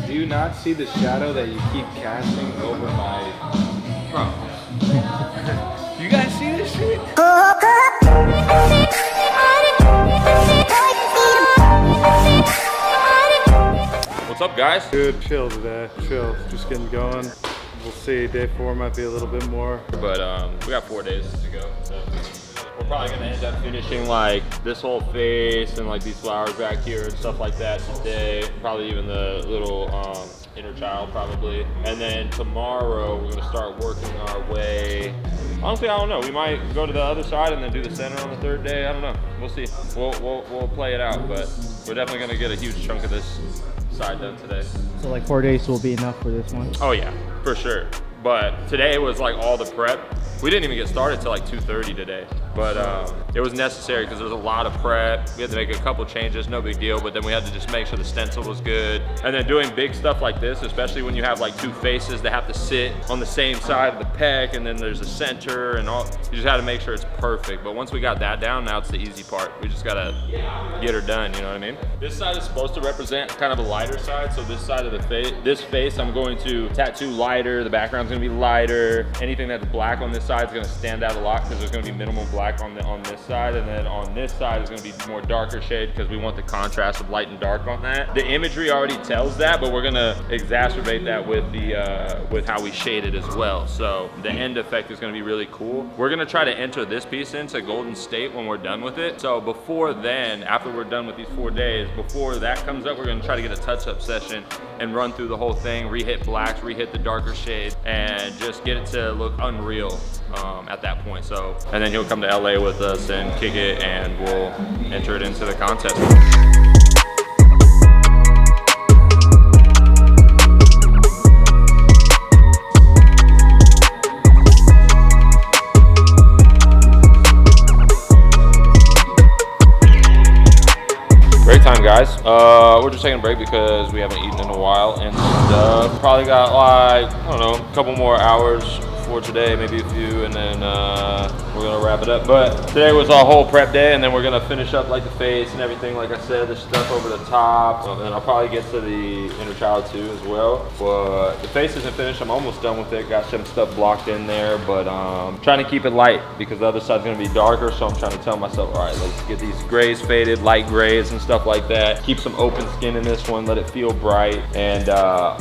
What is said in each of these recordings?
Do you not see the shadow that you keep casting over my... Bro. You guys see this shit? What's up, guys? Good, chill today. Chill, just getting going. We'll see. Day 4 might be a little bit more. But we got 4 days to go. So we're probably gonna end up finishing like this whole face and like these flowers back here and stuff like that today. Probably even the little inner child probably. And then tomorrow we're gonna start working our way. Honestly, I don't know. We might go to the other side and then do the center on the 3rd day. I don't know. We'll see. We'll play it out, but we're definitely gonna get a huge chunk of this side done today. So like 4 days will be enough for this one? Oh yeah, for sure. But today was like all the prep. We didn't even get started till like 2:30 today. But it was necessary because there was a lot of prep. We had to make a couple changes, no big deal, but then we had to just make sure the stencil was good. And then doing big stuff like this, especially when you have like 2 faces that have to sit on the same side of the pec, and then there's a center and all, you just had to make sure it's perfect. But once we got that down, now it's the easy part. We just gotta get her done, you know what I mean? This side is supposed to represent kind of a lighter side. So this side of the face, this face, I'm going to tattoo lighter. The background's gonna be lighter. Anything that's black on this side is gonna stand out a lot because there's gonna be minimal black on this side, and then on this side is going to be more darker shade because we want the contrast of light and dark on that. The imagery already tells that, but we're going to exacerbate that with the with how we shade it as well. So the end effect is going to be really cool. We're going to try to enter this piece into Golden State when we're done with it. So before then, after we're done with these 4 days, before that comes up, we're going to try to get a touch-up session and run through the whole thing, re-hit blacks, re-hit the darker shades, and just get it to look unreal at that point. So, and then he'll come to LA with us and kick it, and we'll enter it into the contest. Great time, guys. We're just taking a break because we haven't eaten in a while and stuff. Probably got like, I don't know, a couple more hours for today, maybe a few, and then we're gonna wrap it up. But today was our whole prep day, and then we're gonna finish up like the face and everything, like I said, the stuff over the top, and then I'll probably get to the inner child too as well. But the face isn't finished. I'm almost done with it. Got some stuff blocked in there, but trying to keep it light because the other side's gonna be darker. So I'm trying to tell myself, all right, let's get these grays faded, light grays and stuff like that. Keep some open skin in this one, let it feel bright, and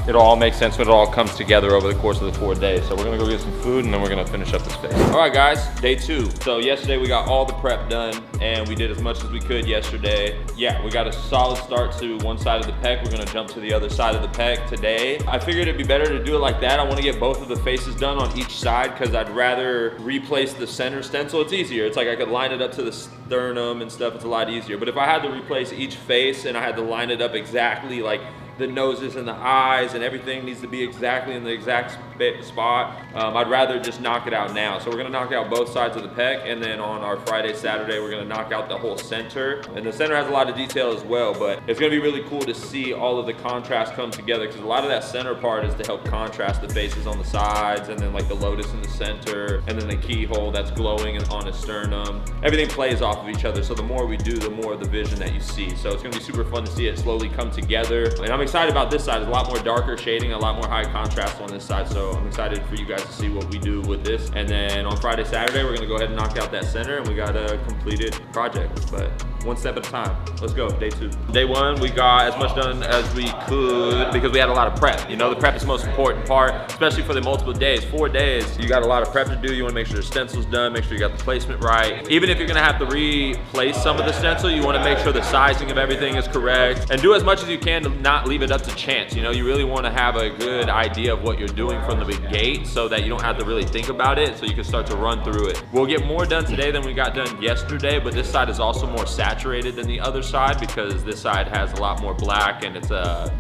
it'll all make sense when it all comes together over the course of the 4 days. So we're gonna go get some food, and then we're gonna finish up this face. All right, guys, day 2. So yesterday we got all the prep done, and we did as much as we could yesterday. Yeah, we got a solid start to one side of the pec. We're gonna jump to the other side of the pec today. I figured it'd be better to do it like that. I wanna get both of the faces done on each side because I'd rather replace the center stencil. It's easier. It's like I could line it up to the sternum and stuff. It's a lot easier. But if I had to replace each face and I had to line it up exactly, like the noses and the eyes and everything needs to be exactly in the exact spot, I'd rather just knock it out now. So we're gonna knock out both sides of the pec, and then on our Friday, Saturday, we're gonna knock out the whole center. And the center has a lot of detail as well, but it's gonna be really cool to see all of the contrast come together, because a lot of that center part is to help contrast the faces on the sides, and then like the lotus in the center, and then the keyhole that's glowing on his sternum. Everything plays off of each other, so the more we do, the more of the vision that you see. So it's gonna be super fun to see it slowly come together. And I'm excited about this side. There's a lot more darker shading, a lot more high contrast on this side, so I'm excited for you guys to see what we do with this. And then on Friday, Saturday, we're gonna go ahead and knock out that center, and we got a completed project. But one step at a time. Let's go, day 2. Day 1, we got as much done as we could because we had a lot of prep. You know, the prep is the most important part, especially for the multiple days. 4 days, you got a lot of prep to do. You wanna make sure the stencil's done, make sure you got the placement right. Even if you're gonna have to replace some of the stencil, you wanna make sure the sizing of everything is correct, and do as much as you can to not leave it up to chance. You know, you really wanna have a good idea of what you're doing from the gate so that you don't have to really think about it, so you can start to run through it. We'll get more done today than we got done yesterday, but this side is also more saturated than the other side because this side has a lot more black and it's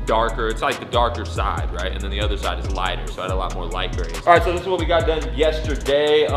darker. It's like the darker side, right? And then the other side is lighter, so I had a lot more light grays. All right, so this is what we got done yesterday.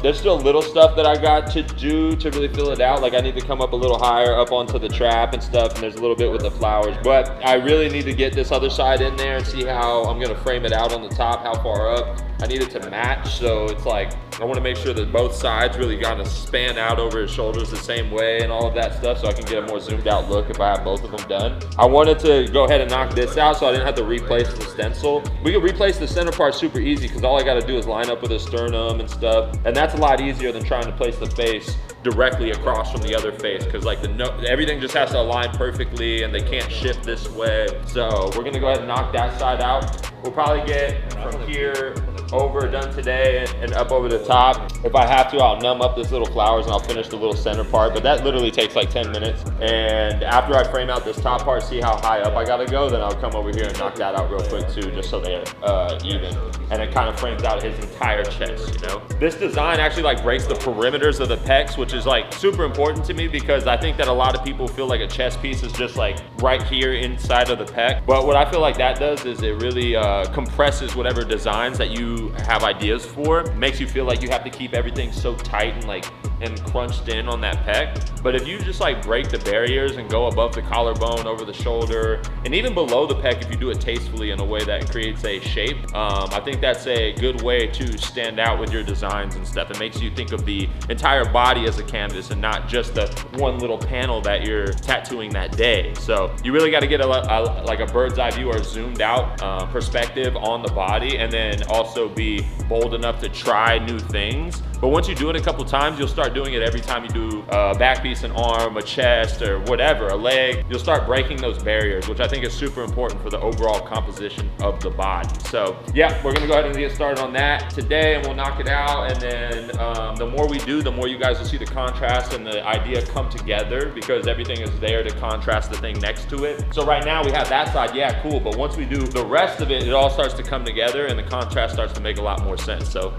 There's still little stuff that I got to do to really fill it out. Like I need to come up a little higher up onto the trap and stuff, and there's a little bit with the flowers, but I really need to get this other side in there and see how I'm gonna frame it out on the top, how far up. I need it to match. So it's like, I want to make sure that both sides really kind of span out over his shoulders the same way and all of that stuff, so I can get a more zoomed out look if I have both of them done. I wanted to go ahead and knock this out so I didn't have to replace the stencil. We could replace the center part super easy because all I got to do is line up with a sternum and stuff, and that's a lot easier than trying to place the face directly across from the other face, because like everything just has to align perfectly and they can't shift this way. So we're gonna go ahead and knock that side out. We'll probably get from here over done today and up over the top. If I have to, I'll numb up this little flowers and I'll finish the little center part, but that literally takes like 10 minutes. And after I frame out this top part, see how high up I gotta go, then I'll come over here and knock that out real quick too, just so they're even. And it kind of frames out his entire chest, you know? This design actually like breaks the perimeters of the pecs, which is like super important to me because I think that a lot of people feel like a chest piece is just like right here inside of the pec. But what I feel like that does is it really compresses whatever designs that you have ideas for. It makes you feel like you have to keep everything so tight and like and crunched in on that pec. But if you just like break the barriers and go above the collarbone, over the shoulder, and even below the pec, if you do it tastefully in a way that creates a shape, I think that's a good way to stand out with your designs and stuff. It makes you think of the entire body as a canvas and not just the one little panel that you're tattooing that day. So you really got to get like a bird's eye view or zoomed out perspective on the body, and then also be bold enough to try new things. But once you do it a couple times, you'll start doing it every time you do a back piece, an arm, a chest, or whatever, a leg. You'll start breaking those barriers, which I think is super important for the overall composition of the body. So yeah, we're gonna go ahead and get started on that today, and we'll knock it out. And then the more we do, the more you guys will see the contrast and the idea come together, because everything is there to contrast the thing next to it. So right now we have that side, yeah, cool. But once we do the rest of it, it all starts to come together and the contrast starts to make a lot more sense. So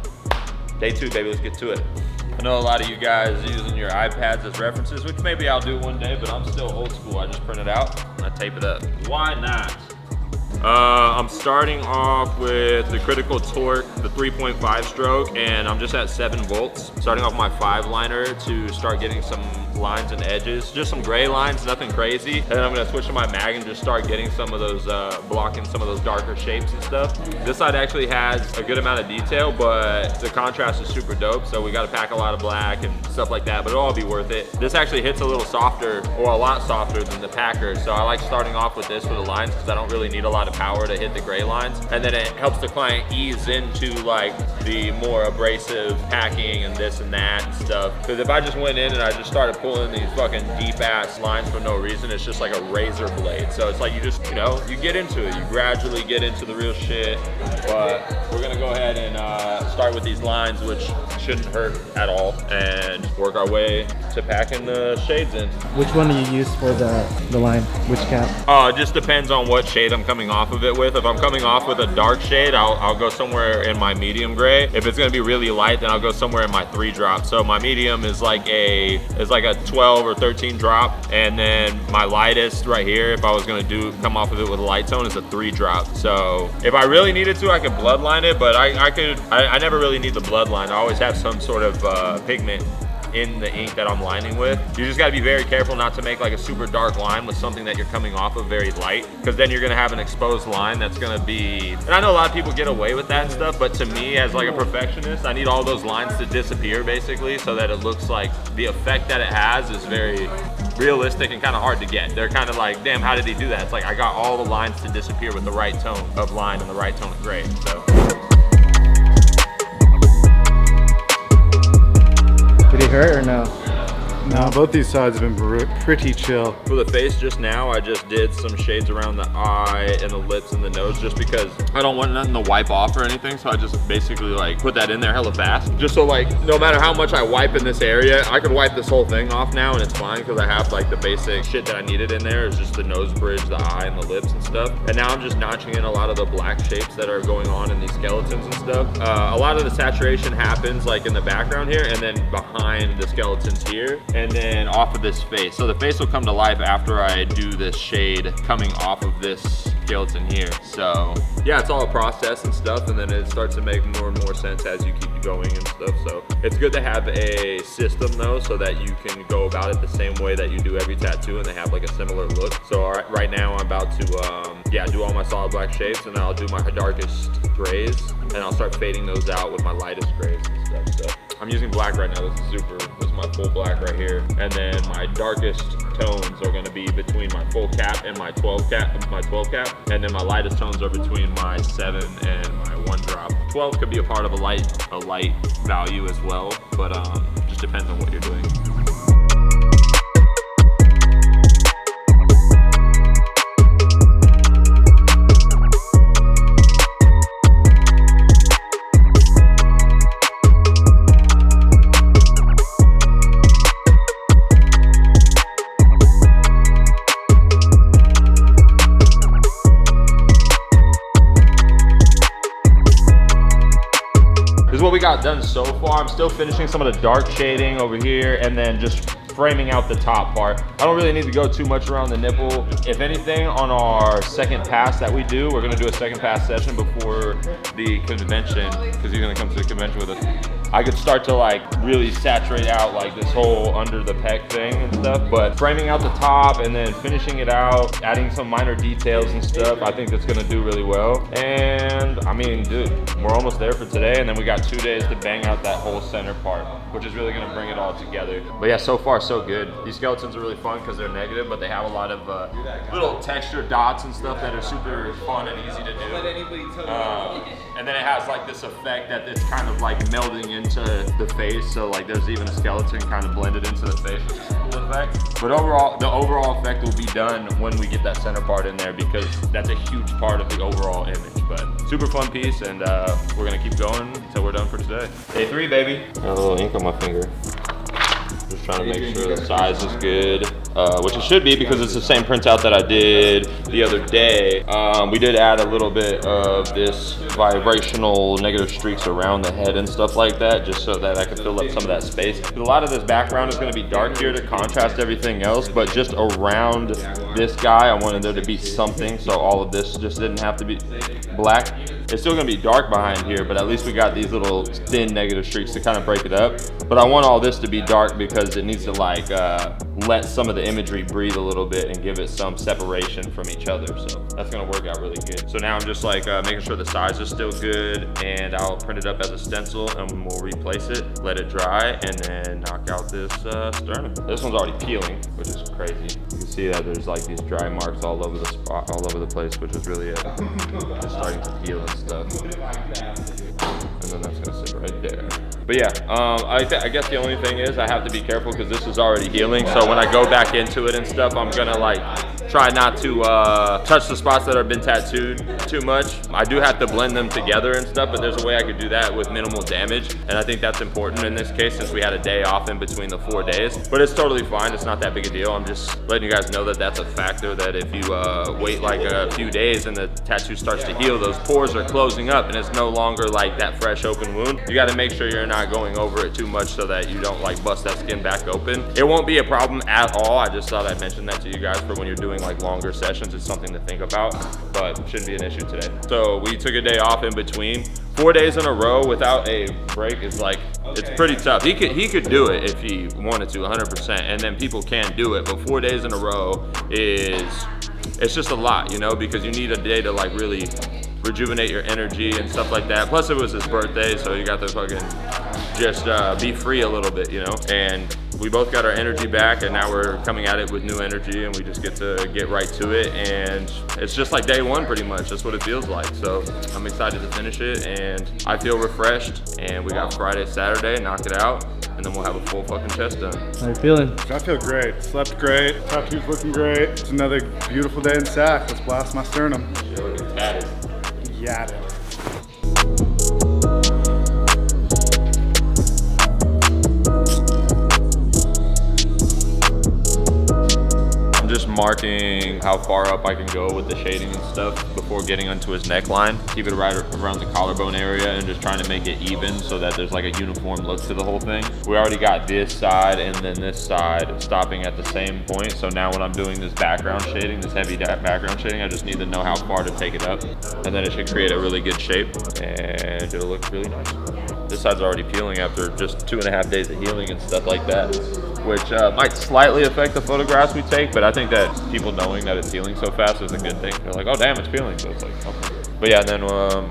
day 2, baby, let's get to it. I know a lot of you guys using your iPads as references, which maybe I'll do one day, but I'm still old school. I just print it out and I tape it up. Why not? I'm starting off with the Critical Torque, the 3.5 stroke, and I'm just at 7 volts. Starting off my 5 liner to start getting some lines and edges, just some gray lines, nothing crazy. And then I'm gonna switch to my mag and just start getting some of those, blocking some of those darker shapes and stuff. This side actually has a good amount of detail, but the contrast is super dope. So we gotta pack a lot of black and stuff like that, but it'll all be worth it. This actually hits a little softer, or a lot softer than the Packer. So I like starting off with this for the lines because I don't really need a lot of power to hit the gray lines. And then it helps the client ease into like the more abrasive packing and this and that and stuff. Because if I just went in and I just started pulling these fucking deep ass lines for no reason, it's just like a razor blade. So it's like you just, you know, you get into it. You gradually get into the real shit. But we're gonna go ahead and start with these lines, which shouldn't hurt at all, and work our way to packing the shades in. Which one do you use for the line? Which cap? Oh, it just depends on what shade I'm coming off of it with. If I'm coming off with a dark shade, I'll go somewhere in my medium gray. If it's gonna be really light, then I'll go somewhere in my 3 drop. So my medium is like a 12 or 13 drop, and then my lightest right here, if I was gonna come off of it with a light tone, is a 3 drop. So if I really needed to, I could bloodline it, but I never really need the bloodline. I always have some sort of pigment in the ink that I'm lining with. You just gotta be very careful not to make like a super dark line with something that you're coming off of very light, because then you're gonna have an exposed line that's gonna be, and I know a lot of people get away with that and stuff, but to me as like a perfectionist, I need all those lines to disappear basically, so that it looks like the effect that it has is very realistic and kind of hard to get. They're kind of like, damn, how did he do that? It's like I got all the lines to disappear with the right tone of line and the right tone of gray. So Did it hurt or no? No, both these sides have been pretty chill. for the face just now, I just did some shades around the eye and the lips and the nose, just because I don't want nothing to wipe off or anything. So I just basically like put that in there hella fast. Just so like, no matter how much I wipe in this area, I could wipe this whole thing off now and it's fine, because I have like the basic shit that I needed in there. Is just the nose bridge, the eye, and the lips and stuff. And now I'm just notching in a lot of the black shapes that are going on in these skeletons and stuff. A lot of the saturation happens like in the background here, and then behind the skeletons here, and then off of this face. So the face will come to life after I do this shade coming off of this skeleton here. So yeah, it's all a process and stuff, and then it starts to make more and more sense as you keep going and stuff. So it's good to have a system though, so that you can go about it the same way that you do every tattoo, and they have like a similar look. So right now I'm about to yeah, do all my solid black shapes, and then I'll do my darkest grays, and I'll start fading those out with my lightest grays and stuff. So I'm using black right now. This is my full black right here. And then my darkest tones are gonna be between my full cap and my 12 cap. And then my lightest tones are between my 7 and my 1 drop. 12 could be a part of a light value as well, but just depends on what you're doing. This is what we got done so far. I'm still finishing some of the dark shading over here, and then just framing out the top part. I don't really need to go too much around the nipple. If anything, on our second pass that we do, we're gonna do a second pass session before the convention, because he's gonna come to the convention with us. I could start to like really saturate out like this whole under the pec thing and stuff, but framing out the top and then finishing it out, adding some minor details and stuff, I think that's gonna do really well. And I mean, dude, we're almost there for today, and then we got 2 days to bang out that whole center part, which is really gonna bring it all together. But yeah, so far so good. These skeletons are really fun because they're negative, but they have a lot of little texture dots and stuff that are super fun and easy to do. And then it has like this effect that it's kind of like melding into the face, so like there's even a skeleton kind of blended into the face, which is a cool effect. But overall, the overall effect will be done when we get that center part in there, because that's a huge part of the overall image. But super fun piece, and we're gonna keep going until we're done for today. Day 3, baby. Got a little ink on my finger. Just trying to make sure the size is good, which it should be because it's the same printout that I did the other day. We did add a little bit of this vibrational negative streaks around the head and stuff like that, just so that I could fill up some of that space. A lot of this background is going to be dark here to contrast everything else, but just around this guy, I wanted there to be something, so all of this just didn't have to be black. It's still gonna be dark behind here, but at least we got these little thin negative streaks to kind of break it up. But I want all this to be dark because it needs to like let some of the imagery breathe a little bit and give it some separation from each other. So that's gonna work out really good. So now I'm just like making sure the size is still good, and I'll print it up as a stencil and we'll replace it, let it dry, and then knock out this sternum. This one's already peeling, which is crazy. You can see that there's like these dry marks all over the spot, all over the place, which is really it. It's starting to peel and stuff. And then that's gonna sit right there. But yeah, I guess the only thing is I have to be careful because this is already healing. So when I go back into it and stuff, I'm gonna like try not to touch the spots that have been tattooed too much. I do have to blend them together and stuff, but there's a way I could do that with minimal damage. And I think that's important in this case since we had a day off in between the 4 days. But it's totally fine, it's not that big a deal. I'm just letting you guys know that that's a factor, that if you wait like a few days and the tattoo starts to heal, those pores are closing up and it's no longer like that fresh open wound. You gotta make sure you're not going over it too much so that you don't like bust that skin back open. It won't be a problem at all. I just thought I'd mention that to you guys for when you're doing like longer sessions. It's something to think about, but shouldn't be an issue today. So we took a day off in between. 4 days in a row without a break is like, it's pretty tough. He could do it if he wanted to 100%, and then people can do it, but 4 days in a row it's just a lot, you know, because you need a day to like really rejuvenate your energy and stuff like that. Plus it was his birthday, so you got to fucking just be free a little bit, you know. And we both got our energy back, and now we're coming at it with new energy, and we just get to get right to it. And it's just like day one pretty much. That's what it feels like. So I'm excited to finish it, and I feel refreshed. And we got Friday, Saturday, knock it out, and then we'll have a full fucking chest done. How you feeling? I feel great. Slept great. Tattoo's looking great. It's another beautiful day in Sac. Let's blast my sternum. Yeah, dude. marking how far up I can go with the shading and stuff before getting onto his neckline. Keep it right around the collarbone area and just trying to make it even so that there's like a uniform look to the whole thing. We already got this side and then this side stopping at the same point. So now when I'm doing this background shading, this heavy background shading, I just need to know how far to take it up. And then it should create a really good shape and it'll look really nice. This side's already peeling after just 2.5 days of healing and stuff like that, which might slightly affect the photographs we take, but I think that people knowing that it's healing so fast is a good thing. They're like, oh damn, it's peeling. So it's like, okay. But yeah, then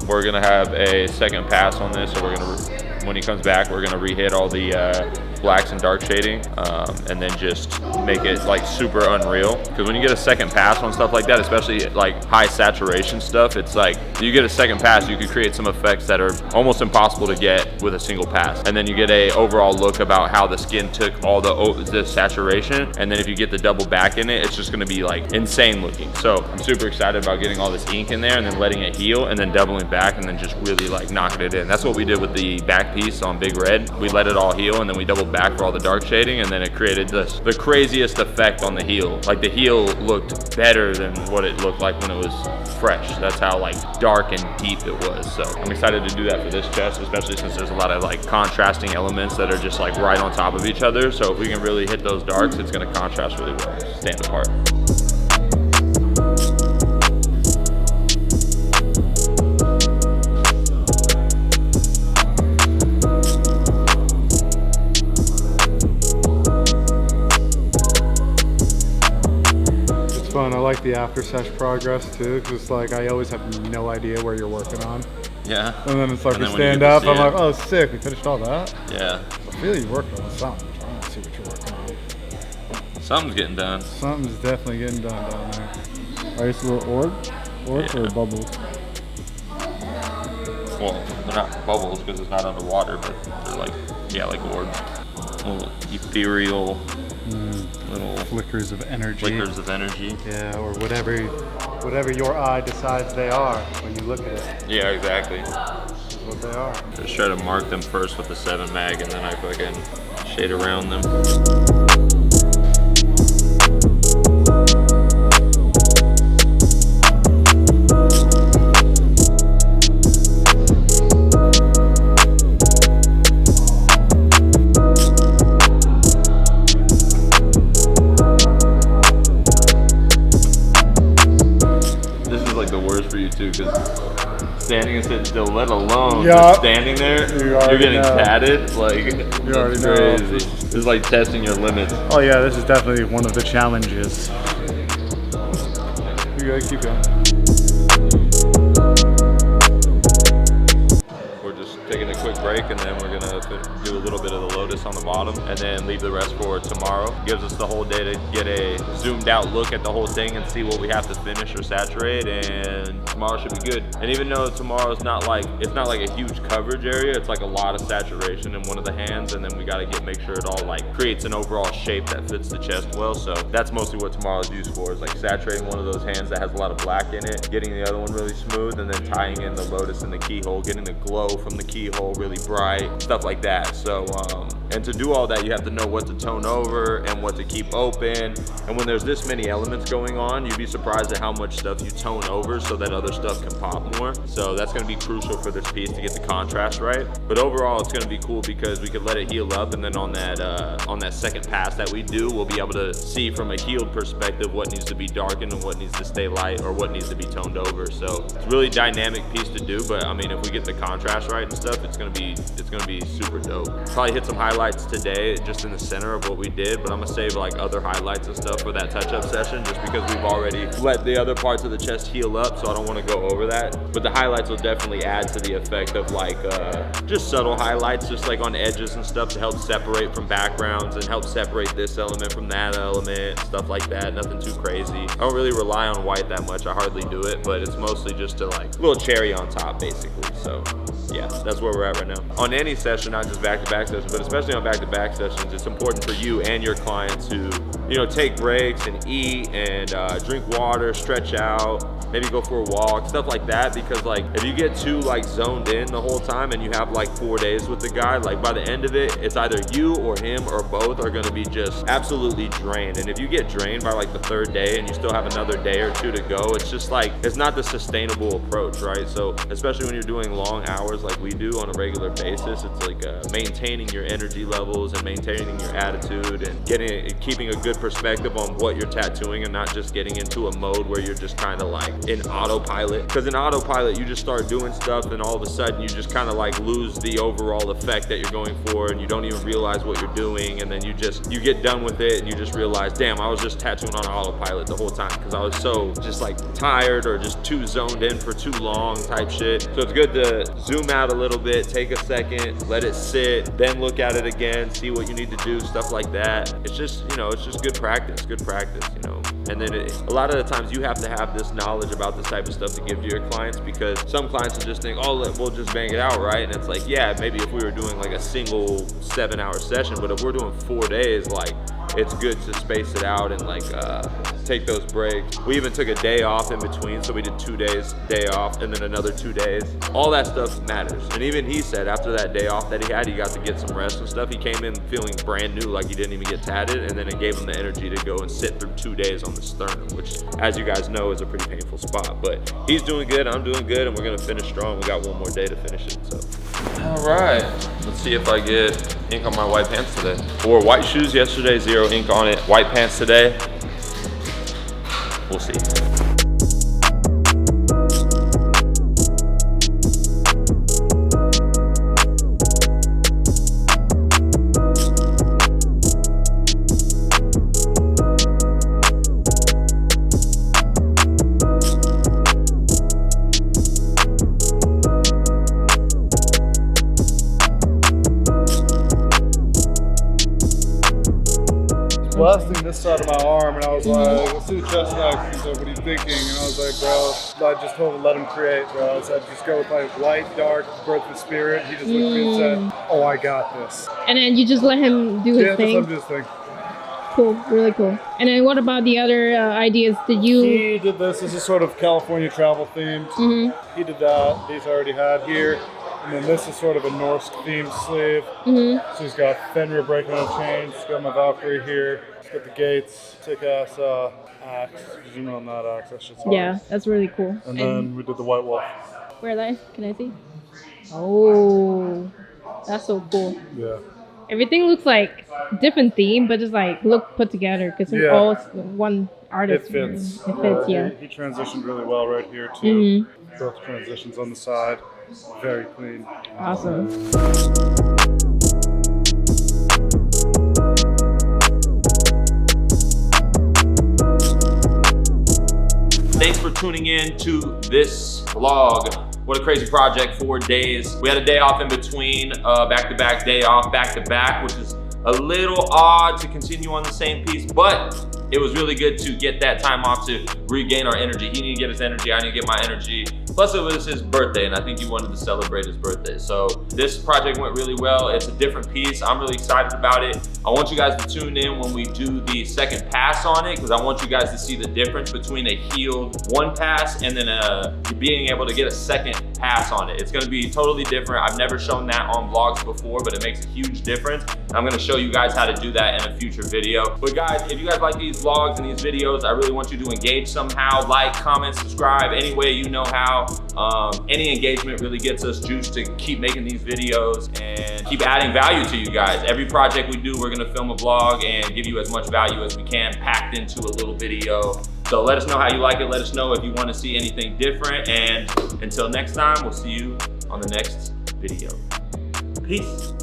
we're gonna have a second pass on this. So we're gonna, when he comes back, we're gonna re-hit all the blacks and dark shading, and then just make it like super unreal. Because when you get a second pass on stuff like that, especially like high saturation stuff, it's like you get a second pass, you could create some effects that are almost impossible to get with a single pass. And then you get a overall look about how the skin took all the saturation. And then if you get the double back in it, it's just gonna be like insane looking. So I'm super excited about getting all this ink in there and then letting it heal and then doubling back and then just really like knocking it in. That's what we did with the back piece on Big Red. We let it all heal and then we doubled back for all the dark shading, and then it created the craziest effect on the heel. Like the heel looked better than what it looked like when it was fresh. That's how like dark and deep it was. So I'm excited to do that for this chest, especially since there's a lot of like contrasting elements that are just like right on top of each other. So if we can really hit those darks, it's gonna contrast really well, stand apart. Fun. I like the after sesh progress too, because it's like I always have no idea where you're working on. Yeah. And then it's like we stand up, I'm like, oh sick, we finished all that. Yeah. I feel you worked on something. I want to see what you're working on. Something's getting done. Something's definitely getting done down there. Are these little orbs or bubbles? Well, they're not bubbles because it's not underwater, but they're like, yeah, like orbs. Little ethereal, little flickers of energy. Flickers of energy. Yeah, or whatever your eye decides they are when you look at it. Yeah, exactly. That's what they are. Just try to mark them first with the 7 mag and then I fucking shade around them. Because standing and sitting still, let alone just standing there, you're getting tatted. Like, you already crazy. know. This is like testing your limits. Oh yeah, this is definitely one of the challenges. You gotta keep going. We're just taking a quick break and then we're gonna do a little bit of the lotus on the bottom and then leave the rest for tomorrow. Gives us the whole day to get a zoomed out look at the whole thing and see what we have to finish or saturate, and tomorrow should be good. And even though tomorrow's not like a huge coverage area, it's like a lot of saturation in one of the hands, and then we gotta make sure it all like creates an overall shape that fits the chest well. So that's mostly what tomorrow's used for, is like saturating one of those hands that has a lot of black in it, getting the other one really smooth, and then tying in the lotus in the keyhole, getting the glow from the keyhole really bright, stuff like that. So and to do all that, you have to know what to tone over and what to keep open. And when there's this many elements going on, you'd be surprised at how much stuff you tone over so that other stuff can pop more. So that's gonna be crucial for this piece to get the contrast right. But overall, it's gonna be cool because we could let it heal up, and then on that second pass that we do, we'll be able to see from a healed perspective what needs to be darkened and what needs to stay light or what needs to be toned over. So it's a really dynamic piece to do, but I mean, if we get the contrast right and stuff, it's gonna be super dope. Probably hit some highlights today just in the center of what we did, but I'm gonna save like other highlights and stuff for that touch-up session just because we've already let the other parts of the chest heal up, so I don't want to go over that. But the highlights will definitely add to the effect of like just subtle highlights, just like on edges and stuff, to help separate from backgrounds and help separate this element from that element, stuff like that. Nothing too crazy. I don't really rely on white that much. I hardly do it, but it's mostly just to like a little cherry on top basically. So yeah, that's where we're at right now. On any session, not just back-to-back sessions, but especially on back-to-back sessions, it's important for you and your client to you know, take breaks and eat and drink water, stretch out, maybe go for a walk, stuff like that. Because like if you get too like zoned in the whole time and you have like 4 days with the guy, like by the end of it, it's either you or him or both are gonna be just absolutely drained. And if you get drained by like the 3rd day and you still have another day or 2 to go, it's just like, it's not the sustainable approach, right? So especially when you're doing long hours like we do on a regular basis, it's like maintaining your energy levels and maintaining your attitude and keeping a good perspective on what you're tattooing, and not just getting into a mode where you're just kind of like in autopilot. Because in autopilot, you just start doing stuff and all of a sudden you just kind of like lose the overall effect that you're going for, and you don't even realize what you're doing, and then you get done with it and you just realize, damn, I was just tattooing on autopilot the whole time because I was so just like tired or just too zoned in for too long type shit. So it's good to zoom out a little bit, take a second, let it sit, then look at it again, see what you need to do, stuff like that. It's just, you know, it's just good practice, you know. And then a lot of the times you have to have this knowledge about this type of stuff to give to your clients, because some clients will just think, oh, we'll just bang it out, right? And it's like, yeah, maybe if we were doing like a single 7-hour session, but if we're doing 4 days, like it's good to space it out and like take those breaks. We even took a day off in between, so we did 2 days, day off, and then another 2 days. All that stuff matters. And even he said after that day off that he had, he got to get some rest and stuff. He came in feeling brand new, like he didn't even get tatted, and then it gave him the energy to go and sit through 2 days on the sternum, which, as you guys know, is a pretty painful spot. But he's doing good, I'm doing good, and we're gonna finish strong. We got 1 more day to finish it, so. All right, let's see if I get ink on my white pants today. Wore white shoes yesterday, 0 ink on it. White pants today, we'll see. Blasting this side of my arm, and I was like, let's do the chest next. He said, what are you thinking? And I was like, bro, I just told him, let him create, bro. I said, just go with like light, dark, birth of spirit. He just looked at me and said, oh, I got this. And then you just let him do his thing? Yeah, that's what I'm just thinking. Cool, really cool. And then what about the other ideas? Did you? He did this. This is sort of California travel themed. He did that. These I already had here. And then this is sort of a Norse themed sleeve. So he's got Fenrir breaking on chains. He's got my Valkyrie here. He's got the gates. Sick ass axe. Zoom in on that axe. That shit's hard. Yeah, that's really cool. And then we did the white wolf. Where are they? Can I see? Oh, that's so cool. Yeah. Everything looks like different theme, but just like look put together because it's all one artist. It fits. It fits, yeah. He transitioned really well right here too. Both transitions on the side. Very clean. Awesome. Thanks for tuning in to this vlog. What a crazy project, 4 days. We had a day off in between, back-to-back day off, back-to-back, which is a little odd to continue on the same piece, but it was really good to get that time off to regain our energy. He needed to get his energy, I need to get my energy. Plus it was his birthday, and I think he wanted to celebrate his birthday. So this project went really well. It's a different piece. I'm really excited about it. I want you guys to tune in when we do the second pass on it, because I want you guys to see the difference between a healed 1 pass and then being able to get a second pass on it. It's gonna be totally different. I've never shown that on vlogs before, but it makes a huge difference. I'm gonna show you guys how to do that in a future video. But guys, if you guys like these vlogs and these videos, I really want you to engage somehow. Like, comment, subscribe, any way you know how. Any engagement really gets us juiced to keep making these videos and keep adding value to you guys. Every project we do, we're gonna film a vlog and give you as much value as we can packed into a little video. So let us know how you like it. Let us know if you want to see anything different. And until next time, we'll see you on the next video. Peace.